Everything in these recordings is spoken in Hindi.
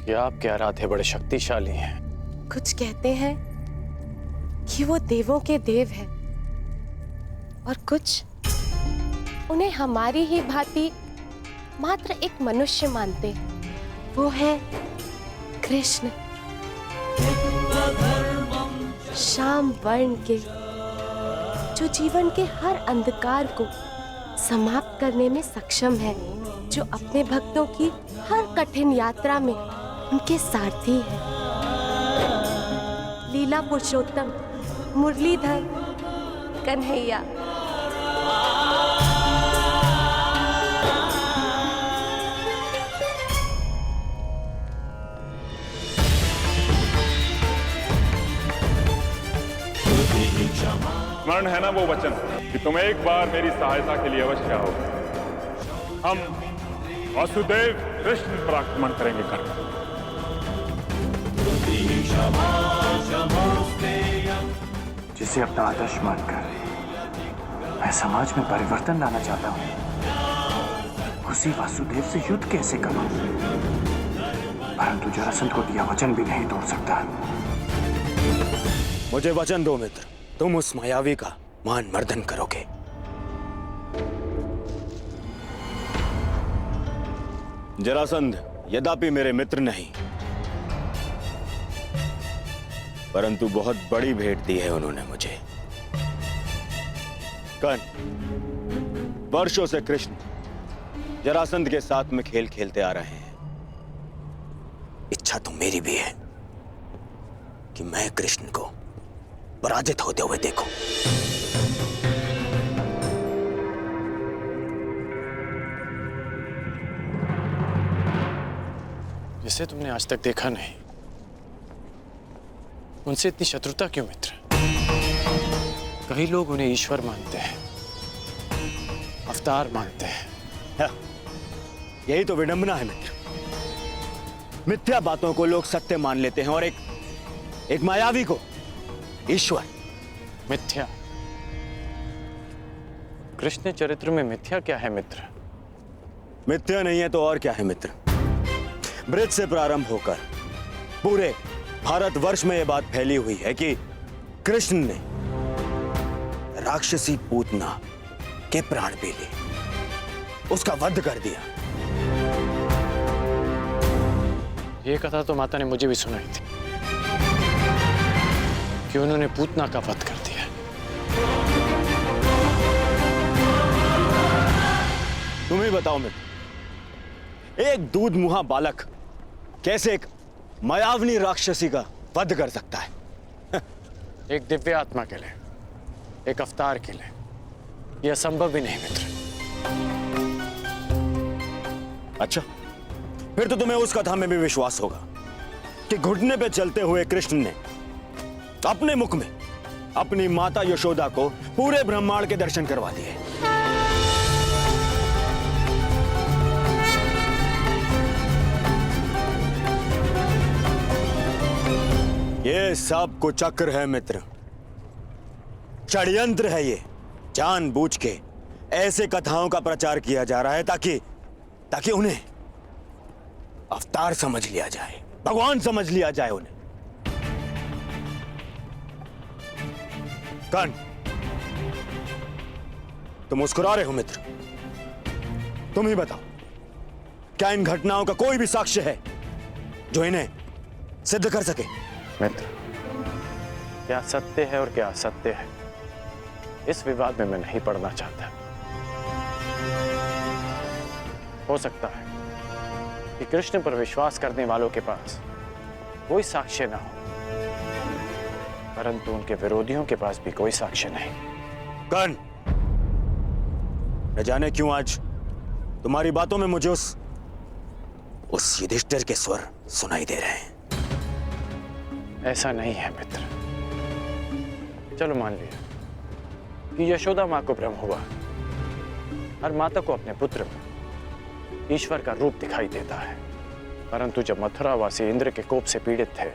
ये आपके आराध्य बड़े शक्तिशाली हैं। कुछ कहते हैं कि वो देवों के देव हैं और कुछ उन्हें हमारी ही भांति मात्र एक मनुष्य मानते। वो है कृष्ण, श्याम वर्ण के, जो जीवन के हर अंधकार को समाप्त करने में सक्षम है, जो अपने भक्तों की हर कठिन यात्रा में उनके सारथी है। लीला पुरुषोत्तम मुरलीधर कन्हैया। स्मरण है ना वो वचन कि तुम एक बार मेरी सहायता के लिए अवश्य आओ। हम वासुदेव कृष्ण पर आक्रमण करेंगे कर्ण। जिसे अपना आदर्श मानकर मैं समाज में परिवर्तन लाना चाहता हूं, उसी वासुदेव से युद्ध कैसे करूं? परंतु जरासंध को दिया वचन भी नहीं तोड़ सकता। मुझे वचन दो मित्र, तुम उस मायावी का मान मर्दन करोगे। जरासंध यद्यपि मेरे मित्र नहीं, परंतु बहुत बड़ी भेंट दी है उन्होंने मुझे। कर्ण, वर्षों से कृष्ण जरासंध के साथ में खेल खेलते आ रहे हैं। इच्छा तो मेरी भी है कि मैं कृष्ण को पराजित होते हुए देखूं। जिसे तुमने आज तक देखा नहीं, उनसे इतनी शत्रुता क्यों मित्र? कई लोग उन्हें ईश्वर मानते हैं, अवतार मानते हैं। यही तो विडंबना है मित्र। मिथ्या बातों को लोग सत्य मान लेते हैं और एक मायावी को ईश्वर। मिथ्या? कृष्ण चरित्र में मिथ्या क्या है मित्र? मिथ्या नहीं है तो और क्या है मित्र? ब्रज से प्रारंभ होकर पूरे भारतवर्ष में यह बात फैली हुई है कि कृष्ण ने राक्षसी पूतना के प्राण पी लिए, उसका वध कर दिया। ये कथा तो माता ने मुझे भी सुनाई थी कि उन्होंने पूतना का वध कर दिया। तुम ही बताओ मित्र, एक दूध मुहा बालक कैसे एक मायावनी राक्षसी का वध कर सकता है? एक दिव्य आत्मा के लिए, एक अवतार के लिए यह असंभव भी नहीं मित्र। अच्छा, फिर तो तुम्हें उस कथा में भी विश्वास होगा कि घुटने पे चलते हुए कृष्ण ने अपने मुख में अपनी माता यशोदा को पूरे ब्रह्मांड के दर्शन करवा दिए। ये सब कुचक्र है मित्र, षड्यंत्र है ये। जानबूझ के ऐसे कथाओं का प्रचार किया जा रहा है ताकि उन्हें अवतार समझ लिया जाए, भगवान समझ लिया जाए उन्हें। कर्ण, तुम मुस्कुरा रहे हो मित्र। तुम ही बताओ, क्या इन घटनाओं का कोई भी साक्ष्य है जो इन्हें सिद्ध कर सके? मित्र, क्या सत्य है और क्या असत्य है, इस विवाद में मैं नहीं पड़ना चाहता। हो सकता है कि कृष्ण पर विश्वास करने वालों के पास कोई साक्ष्य ना हो, परंतु उनके विरोधियों के पास भी कोई साक्ष्य नहीं। कर्ण, न जाने क्यों आज तुम्हारी बातों में मुझे उस युधिष्ठिर के स्वर सुनाई दे रहे हैं। ऐसा नहीं है मित्र। चलो मान लिया कि यशोदा मां को भ्रम हुआ, हर माता को अपने पुत्र में ईश्वर का रूप दिखाई देता है, परंतु जब मथुरावासी इंद्र के कोप से पीड़ित थे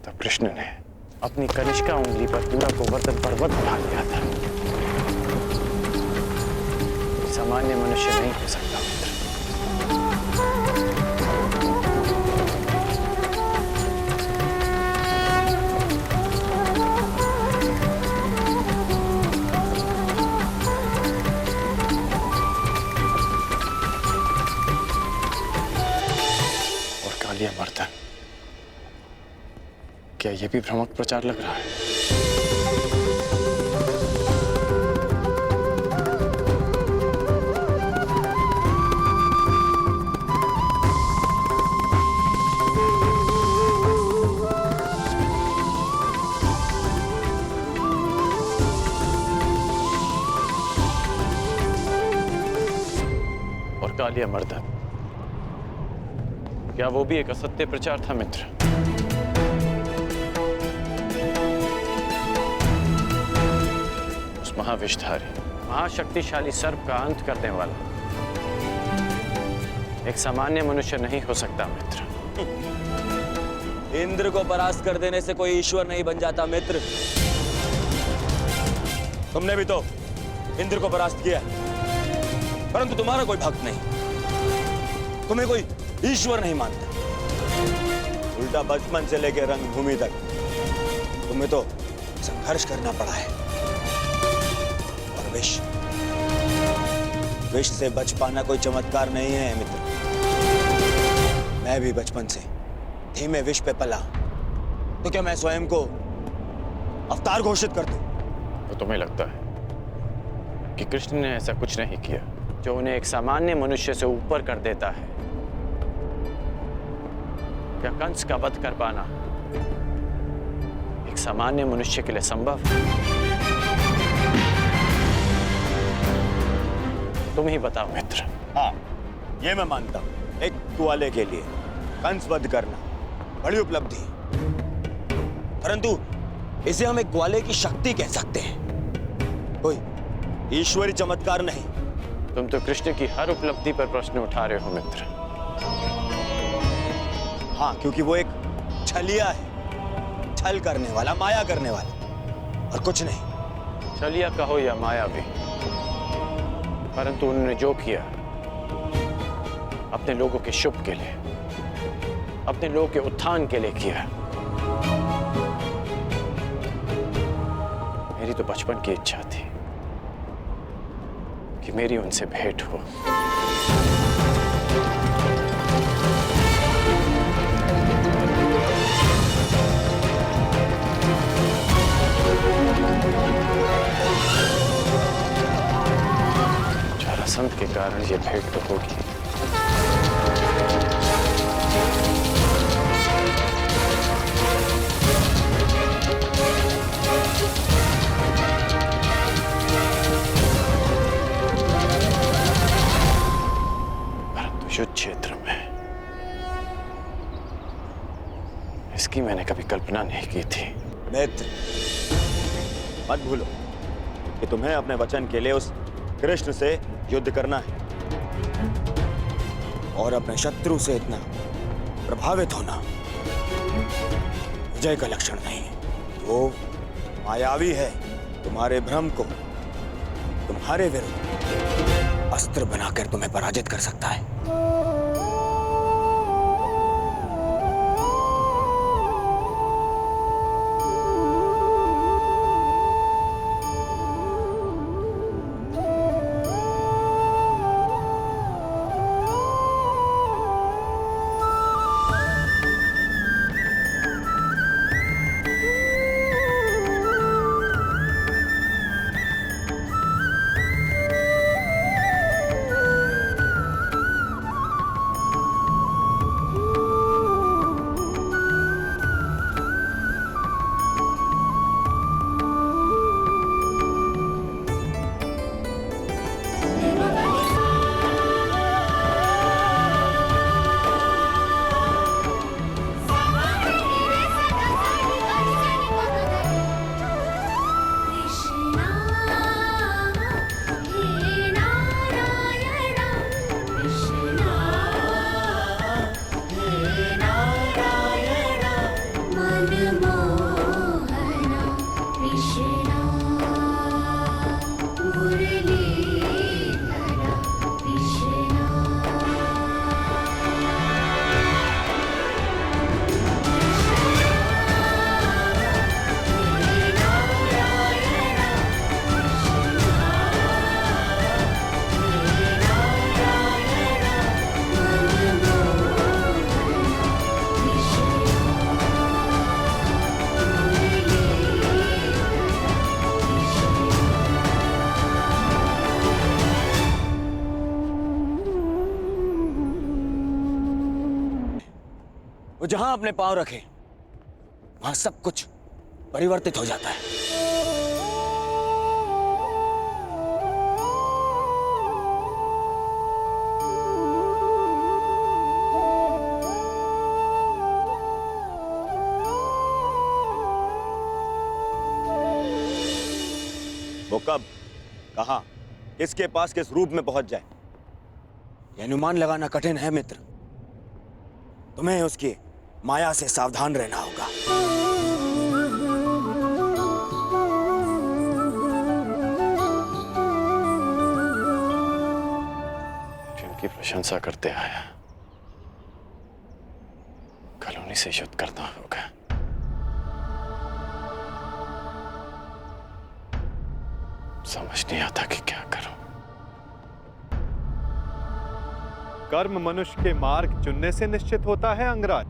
तब कृष्ण ने अपनी कनिष्का उंगली पर पूरा गोवर्धन पर्वत उठा लिया था। सामान्य मनुष्य नहीं हो सकता मित्र। कालिया मर्दन, क्या ये भी भ्रामक प्रचार लग रहा है? और कालिया मर्दन, क्या वो भी एक असत्य प्रचार था मित्र? उस महाविषधारी, महाशक्तिशाली सर्प का अंत करने वाला एक सामान्य मनुष्य नहीं हो सकता मित्र। इंद्र को परास्त कर देने से कोई ईश्वर नहीं बन जाता मित्र। तुमने भी तो इंद्र को परास्त किया, परंतु तुम्हारा कोई भक्त नहीं, तुम्हें कोई ईश्वर नहीं मानता। उल्टा बचपन से लेकर रंगभूमि तक तुम्हें तो संघर्ष करना पड़ा है। और विष से बच पाना कोई चमत्कार नहीं है मित्र। मैं भी बचपन से धीमे विष पे पला, तो क्या मैं स्वयं को अवतार घोषित कर दूं? तो तुम्हें लगता है कि कृष्ण ने ऐसा कुछ नहीं किया जो उन्हें एक सामान्य मनुष्य से ऊपर कर देता है? क्या कंस का वध कर पाना एक सामान्य मनुष्य के लिए संभव? तुम ही बताओ मित्र। हाँ, ये मैं मानता हूं। एक ग्वाले के लिए कंस वध करना बड़ी उपलब्धि, परंतु इसे हम एक ग्वाले की शक्ति कह सकते हैं, कोई ईश्वरी चमत्कार नहीं। तुम तो कृष्ण की हर उपलब्धि पर प्रश्न उठा रहे हो मित्र। हाँ, क्योंकि वो एक छलिया है, छल करने वाला, माया करने वाला, और कुछ नहीं। छलिया कहो या माया भी, परंतु उन्होंने जो किया अपने लोगों के शुभ के लिए, अपने लोगों के उत्थान के लिए किया। मेरी तो बचपन की इच्छा थी कि मेरी उनसे भेंट हो। जरासंध के कारण ये भेंट तो होगी। युद्ध क्षेत्र में इसकी मैंने कभी कल्पना नहीं की थी। मित्र, मत भूलो कि तुम्हें अपने वचन के लिए उस कृष्ण से युद्ध करना है, और अपने शत्रु से इतना प्रभावित होना विजय का लक्षण नहीं है। वो मायावी है, तुम्हारे भ्रम को तुम्हारे विरुद्ध अस्त्र बनाकर तुम्हें पराजित कर सकता है। वो जहां अपने पांव रखे वहां सब कुछ परिवर्तित हो जाता है। वो कब, कहां, किसके पास, किस रूप में पहुंच जाए, यह अनुमान लगाना कठिन है मित्र। तुम्हें उसकी माया से सावधान रहना होगा। जिनकी प्रशंसा करते आया, कल उन्हीं से युद्ध करना होगा। समझ नहीं आता कि क्या करूं। कर्म मनुष्य के मार्ग चुनने से निश्चित होता है अंगराज।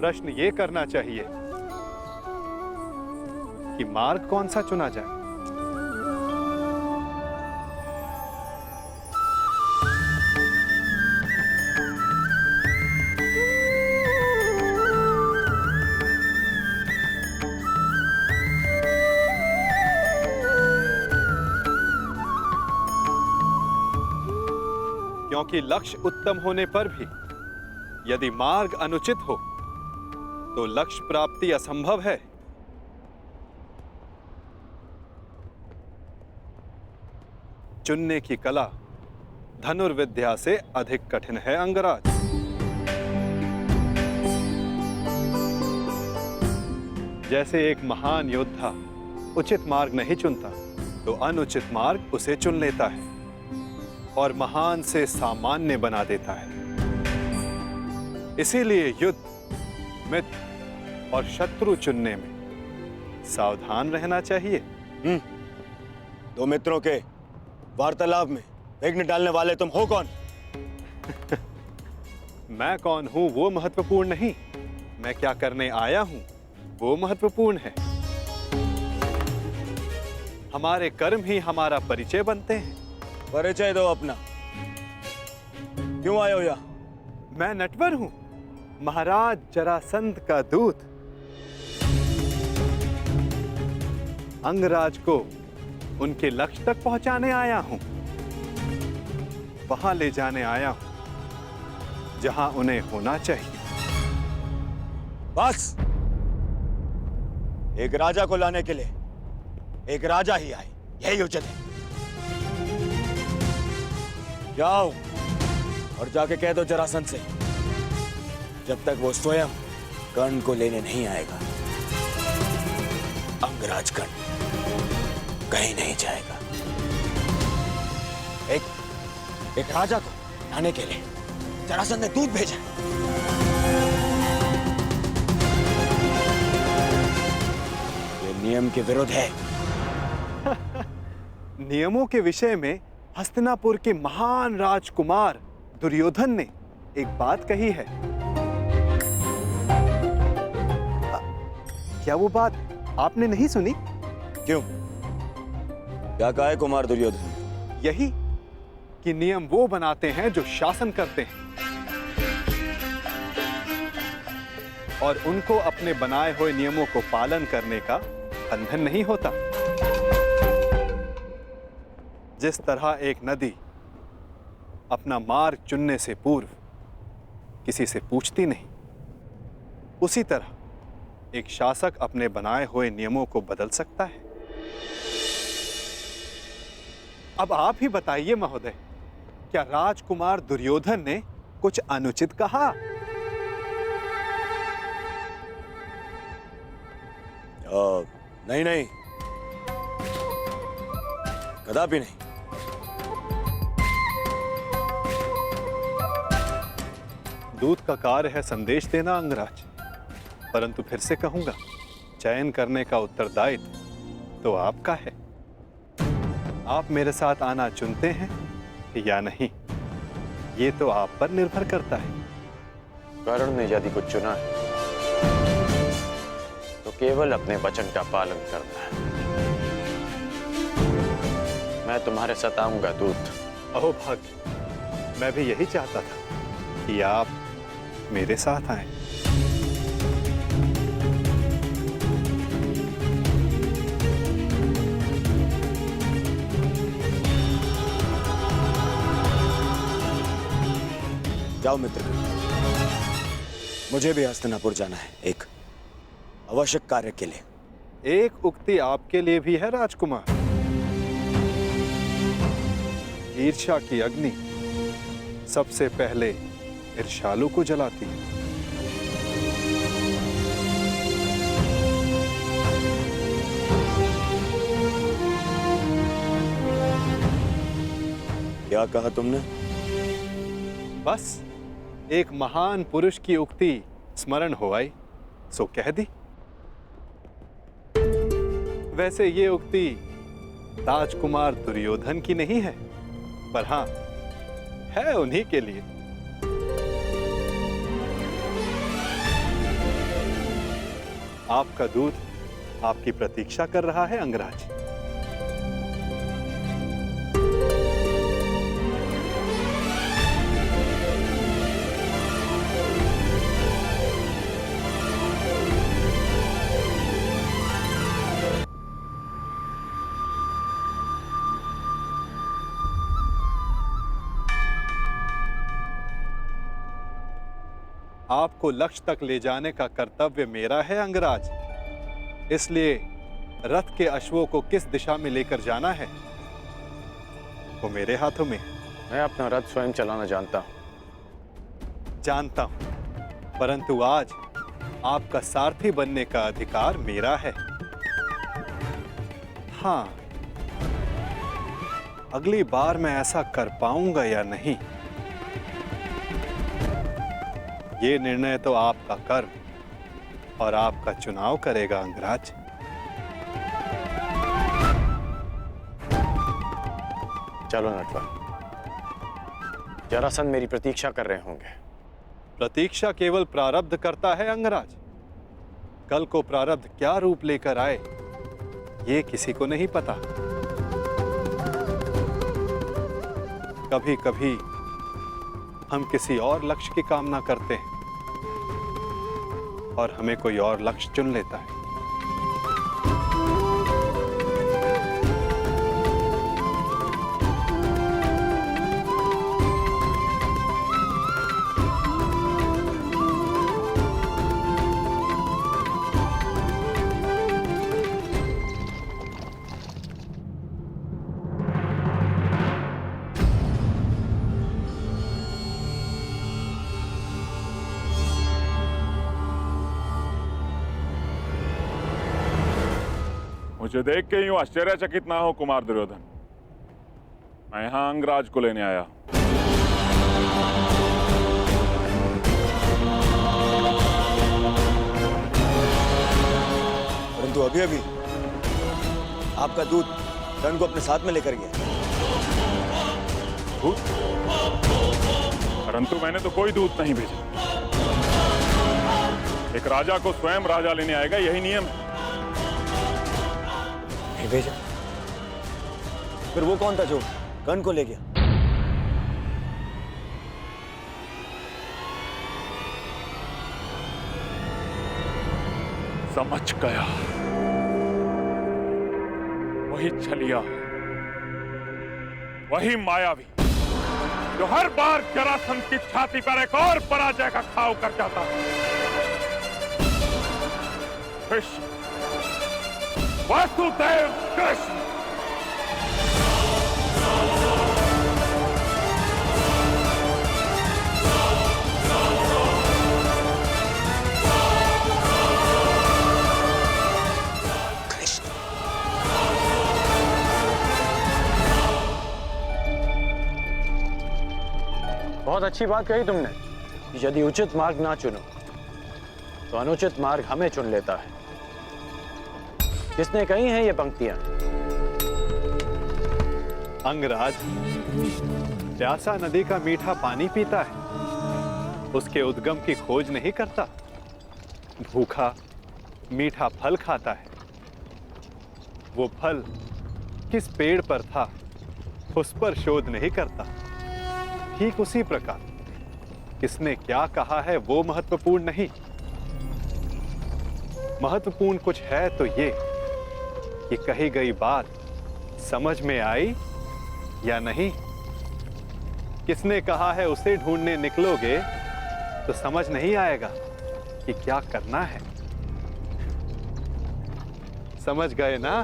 प्रश्न ये करना चाहिए कि मार्ग कौन सा चुना जाए। क्योंकि लक्ष्य उत्तम होने पर भी यदि मार्ग अनुचित हो तो लक्ष्य प्राप्ति असंभव है। चुनने की कला धनुर्विद्या से अधिक कठिन है अंगराज। जैसे एक महान योद्धा उचित मार्ग नहीं चुनता तो अनुचित मार्ग उसे चुन लेता है और महान से सामान्य बना देता है। इसीलिए युद्ध, मित्र और शत्रु चुनने में सावधान रहना चाहिए। दो मित्रों के वार्तालाप में विघ्न डालने वाले तुम हो कौन? मैं कौन हूं वो महत्वपूर्ण नहीं, मैं क्या करने आया हूं वो महत्वपूर्ण है। हमारे कर्म ही हमारा परिचय बनते हैं। परिचय दो अपना। क्यों आए हो यहाँ? मैं नटवर हूं, महाराज जरासंध का दूत। अंगराज को उनके लक्ष्य तक पहुंचाने आया हूं, वहां ले जाने आया हूं जहां उन्हें होना चाहिए। बस, एक राजा को लाने के लिए एक राजा ही आए, यही उचित है। जाओ और जाके कह दो जरासंध से, जब तक वो स्वयं कर्ण को लेने नहीं आएगा, अंगराज कर्ण कहीं नहीं जाएगा। एक राजा को लाने के लिए जरासंध ने दूत भेजा। ये नियम के विरुद्ध है। नियमों के विषय में हस्तिनापुर के महान राजकुमार दुर्योधन ने एक बात कही है। क्या वो बात आपने नहीं सुनी? क्यों? क्या कहा है कुमार दुर्योधन? यही कि नियम वो बनाते हैं जो शासन करते हैं और उनको अपने बनाए हुए नियमों को पालन करने का बंधन नहीं होता। जिस तरह एक नदी अपना मार्ग चुनने से पूर्व किसी से पूछती नहीं, उसी तरह एक शासक अपने बनाए हुए नियमों को बदल सकता है। अब आप ही बताइए महोदय, क्या राजकुमार दुर्योधन ने कुछ अनुचित कहा? नहीं नहीं, कदापि नहीं। दूत का कार्य है संदेश देना अंगराज, परंतु फिर से कहूंगा, चयन करने का उत्तरदायित्व तो आपका है। आप मेरे साथ आना चुनते हैं या नहीं, ये तो आप पर निर्भर करता है। कर्ण ने यदि कुछ चुना है तो केवल अपने वचन का पालन करना है। मैं तुम्हारे साथ आऊंगा दूत। अहो भाग्य, मैं भी यही चाहता था कि आप मेरे साथ आएं। जाओ मित्र, मुझे भी हस्तिनापुर जाना है एक आवश्यक कार्य के लिए। एक उक्ति आपके लिए भी है राजकुमार। ईर्ष्या की अग्नि सबसे पहले ईर्ष्यालु को जलाती है। क्या कहा तुमने? बस एक महान पुरुष की उक्ति स्मरण हो आई, सो कह दी। वैसे ये उक्ति राजकुमार दुर्योधन की नहीं है, पर हां, है उन्हीं के लिए। आपका दूत आपकी प्रतीक्षा कर रहा है अंगराज। आपको लक्ष्य तक ले जाने का कर्तव्य मेरा है अंगराज, इसलिए रथ के अश्वों को किस दिशा में लेकर जाना है वो मेरे हाथों में। मैं अपना रथ स्वयं चलाना जानता हूं, परंतु आज आपका सारथी बनने का अधिकार मेरा है। हां, अगली बार मैं ऐसा कर पाऊंगा या नहीं, ये निर्णय तो आपका कर्म और आपका चुनाव करेगा अंगराज। चलो नटवर, जरासंध मेरी प्रतीक्षा कर रहे होंगे। प्रतीक्षा केवल प्रारब्ध करता है अंगराज। कल को प्रारब्ध क्या रूप लेकर आए ये किसी को नहीं पता। कभी कभी हम किसी और लक्ष्य की कामना करते हैं और हमें कोई और लक्ष्य चुन लेता है। मुझे देख के यूं आश्चर्यचकित ना हो कुमार दुर्योधन। मैं यहां अंगराज को लेने आया। परंतु अभी अभी आपका दूत कर्ण को अपने साथ में लेकर गया। दूत? परंतु मैंने तो कोई दूत नहीं भेजा। एक राजा को स्वयं राजा लेने आएगा, यही नियम है। भेजा? फिर वो कौन था जो कर्ण को ले गया? समझ गया, वही छलिया, वही मायावी जो हर बार जरासंध की छाती पर एक और पराजय का घाव कर जाता है। कृष्ण, वासुदेव कृष्ण। बहुत अच्छी बात कही तुमने कि यदि उचित मार्ग ना चुनो तो अनुचित मार्ग हमें चुन लेता है। किसने कही हैं ये पंक्तियां? अंगराज प्यासा नदी का मीठा पानी पीता है, उसके उद्गम की खोज नहीं करता। भूखा मीठा फल खाता है, वो फल किस पेड़ पर था उस पर शोध नहीं करता। ठीक उसी प्रकार किसने क्या कहा है वो महत्वपूर्ण नहीं, महत्वपूर्ण कुछ है तो ये कि कही गई बात समझ में आई या नहीं। किसने कहा है उसे ढूंढने निकलोगे तो समझ नहीं आएगा कि क्या करना है। समझ गए ना?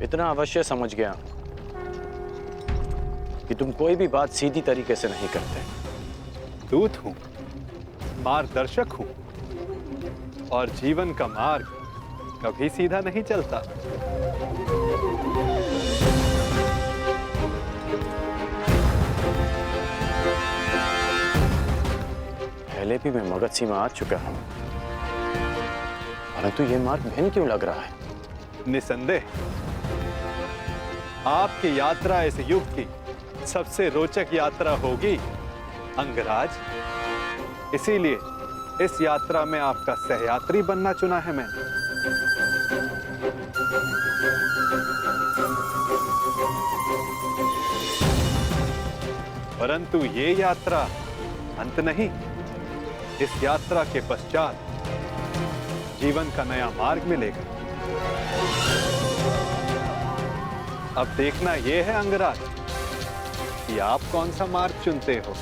इतना अवश्य समझ गया कि तुम कोई भी बात सीधी तरीके से नहीं करते। दूत हूं, मार्गदर्शक हूं, और जीवन का मार्ग कभी सीधा नहीं चलता। पहले भी मैं मगध में आ चुका हूं, परंतु यह मार्ग भिन्न क्यों लग रहा है? निसंदेह आपकी यात्रा इस युग की सबसे रोचक यात्रा होगी अंगराज। इसीलिए इस यात्रा में आपका सहयात्री बनना चुना है मैंने। परंतु ये यात्रा अंत नहीं। इस यात्रा के पश्चात जीवन का नया मार्ग मिलेगा। अब देखना यह है अंगराज कि आप कौन सा मार्ग चुनते हो।